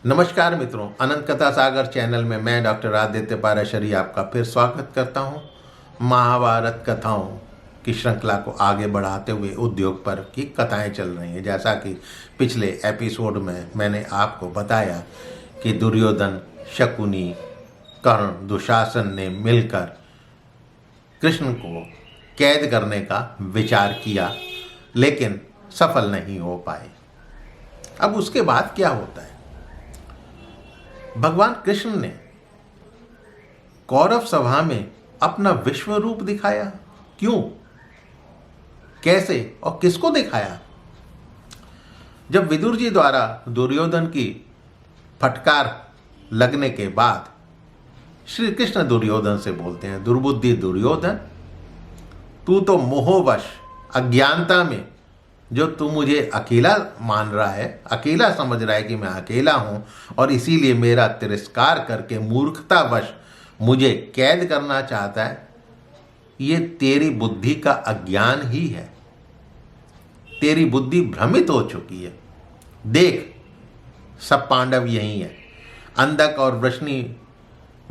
नमस्कार मित्रों, अनंत कथा सागर चैनल में मैं डॉक्टर आदित्य पाराशरी आपका फिर स्वागत करता हूं। महाभारत कथाओं की श्रृंखला को आगे बढ़ाते हुए उद्योग पर्व की कथाएं चल रही हैं। जैसा कि पिछले एपिसोड में मैंने आपको बताया कि दुर्योधन, शकुनी, कर्ण, दुशासन ने मिलकर कृष्ण को कैद करने का विचार किया, लेकिन सफल नहीं हो पाए। अब उसके बाद क्या होता है? भगवान कृष्ण ने कौरव सभा में अपना विश्व रूप दिखाया। क्यों, कैसे और किसको दिखाया? जब विदुर जी द्वारा दुर्योधन की फटकार लगने के बाद श्री कृष्ण दुर्योधन से बोलते हैं, दुर्बुद्धि दुर्योधन, तू तो मोहवश अज्ञानता में जो तू मुझे अकेला मान रहा है, अकेला समझ रहा है कि मैं अकेला हूं और इसीलिए मेरा तिरस्कार करके मूर्खतावश मुझे कैद करना चाहता है, ये तेरी बुद्धि का अज्ञान ही है। तेरी बुद्धि भ्रमित हो चुकी है। देख, सब पांडव यही हैं, अंधक और वृष्णि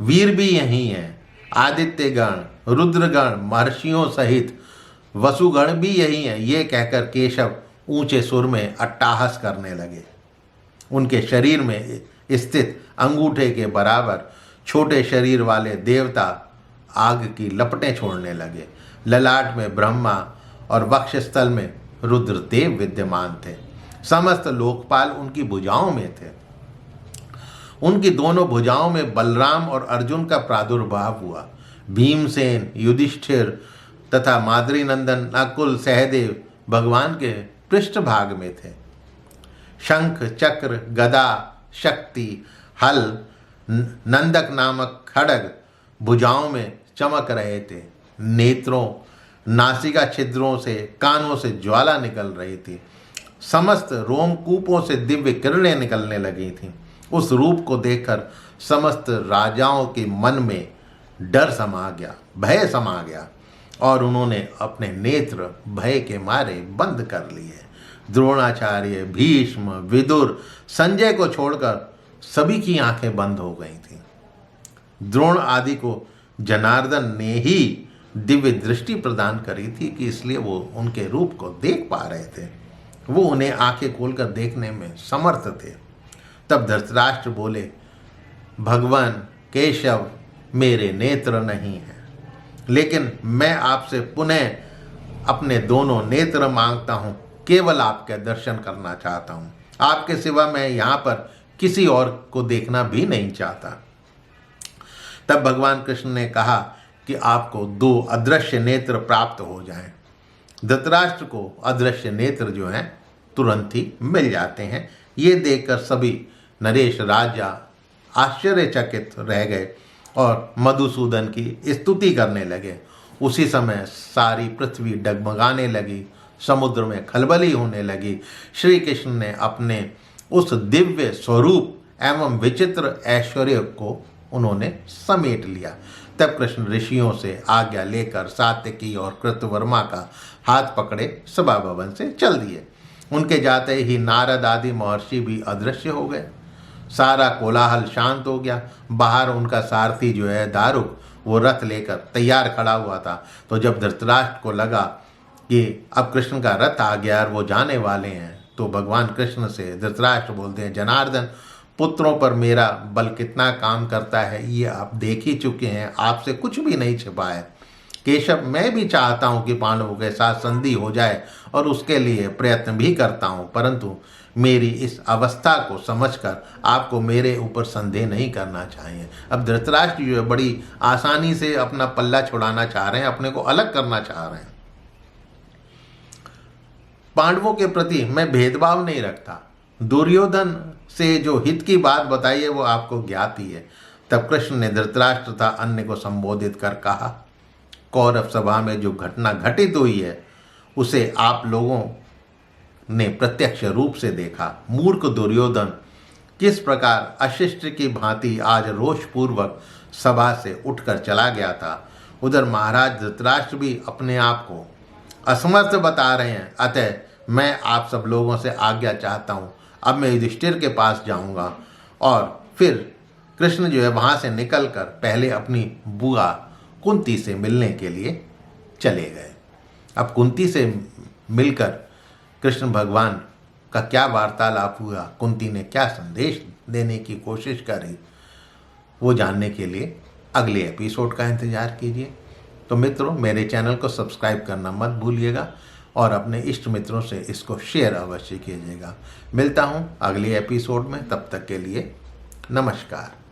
वीर भी यही हैं, आदित्यगण, रुद्रगण, महर्षियों सहित वसुगण भी यही हैं। ये कहकर केशव ऊंचे सुर में अट्टहास करने लगे। उनके शरीर में स्थित अंगूठे के बराबर छोटे शरीर वाले देवता आग की लपटें छोड़ने लगे। ललाट में ब्रह्मा और वक्षस्थल में रुद्रदेव विद्यमान थे। समस्त लोकपाल उनकी भुजाओं में थे। उनकी दोनों भुजाओं में बलराम और अर्जुन का प्रादुर्भाव हुआ। भीमसेन, युधिष्ठिर तथा माद्री नंदन, नकुल, सहदेव भगवान के पृष्ठभाग में थे। शंख, चक्र, गदा, शक्ति, हल, नंदक नामक खड्ग भुजाओं में चमक रहे थे। नेत्रों, नासिका छिद्रों से, कानों से ज्वाला निकल रही थी। समस्त रोमकूपों से दिव्य किरणें निकलने लगी थीं। उस रूप को देखकर समस्त राजाओं के मन में डर समा गया, भय समा गया और उन्होंने अपने नेत्र भय के मारे बंद कर लिए। द्रोणाचार्य, भीष्म, विदुर, संजय को छोड़कर सभी की आंखें बंद हो गई थीं। द्रोण आदि को जनार्दन ने ही दिव्य दृष्टि प्रदान करी थी कि इसलिए वो उनके रूप को देख पा रहे थे। वो उन्हें आंखें खोलकर देखने में समर्थ थे। तब धृतराष्ट्र बोले, भगवान केशव, मेरे नेत्र नहीं हैं, लेकिन मैं आपसे पुनः अपने दोनों नेत्र मांगता हूं। केवल आपके दर्शन करना चाहता हूं। आपके सिवा मैं यहाँ पर किसी और को देखना भी नहीं चाहता। तब भगवान कृष्ण ने कहा कि आपको 2 अदृश्य नेत्र प्राप्त हो जाएं। धृतराष्ट्र को अदृश्य नेत्र जो हैं तुरंत ही मिल जाते हैं। ये देखकर सभी नरेश राजा आश्चर्यचकित रह गए और मधुसूदन की स्तुति करने लगे। उसी समय सारी पृथ्वी डगमगाने लगी, समुद्र में खलबली होने लगी। श्री कृष्ण ने अपने उस दिव्य स्वरूप एवं विचित्र ऐश्वर्य को उन्होंने समेट लिया। तब कृष्ण ऋषियों से आज्ञा लेकर सात्यकी और कृतवर्मा का हाथ पकड़े सभा भवन से चल दिए। उनके जाते ही नारद आदि महर्षि भी अदृश्य हो गए। सारा कोलाहल शांत हो गया। बाहर उनका सारथी जो है दारुक, वो रथ लेकर तैयार खड़ा हुआ था। तो जब धृतराष्ट्र को लगा कि अब कृष्ण का रथ आ गया और वो जाने वाले हैं, तो भगवान कृष्ण से धृतराष्ट्र बोलते हैं, जनार्दन, पुत्रों पर मेरा बल कितना काम करता है ये आप देख ही चुके हैं। आपसे कुछ भी नहीं छिपा है। केशव, मैं भी चाहता हूँ कि पांडवों के साथ संधि हो जाए और उसके लिए प्रयत्न भी करता हूँ, परंतु मेरी इस अवस्था को समझकर आपको मेरे ऊपर संदेह नहीं करना चाहिए। अब धृतराष्ट्र जो है बड़ी आसानी से अपना पल्ला छुड़ाना चाह रहे हैं, अपने को अलग करना चाह रहे हैं। पांडवों के प्रति मैं भेदभाव नहीं रखता। दुर्योधन से जो हित की बात बताई है वो आपको ज्ञात ही है। तब कृष्ण ने धृतराष्ट्र तथा अन्य को संबोधित कर कहा, कौरव सभा में जो घटना घटित हुई है उसे आप लोगों ने प्रत्यक्ष रूप से देखा। मूर्ख दुर्योधन किस प्रकार अशिष्ट की भांति आज रोषपूर्वक सभा से उठकर चला गया था। उधर महाराज धृतराष्ट्र भी अपने आप को असमर्थ बता रहे हैं। अतः मैं आप सब लोगों से आज्ञा चाहता हूँ। अब मैं युधिष्ठिर के पास जाऊँगा और फिर कृष्ण जो है वहाँ से निकलकर पहले अपनी बुआ कुंती से मिलने के लिए चले गए। अब कुंती से मिलकर कृष्ण भगवान का क्या वार्तालाप हुआ, कुंती ने क्या संदेश देने की कोशिश करी, वो जानने के लिए अगले एपिसोड का इंतज़ार कीजिए। तो मित्रों, मेरे चैनल को सब्सक्राइब करना मत भूलिएगा और अपने इष्ट मित्रों से इसको शेयर अवश्य कीजिएगा। मिलता हूँ अगले एपिसोड में, तब तक के लिए नमस्कार।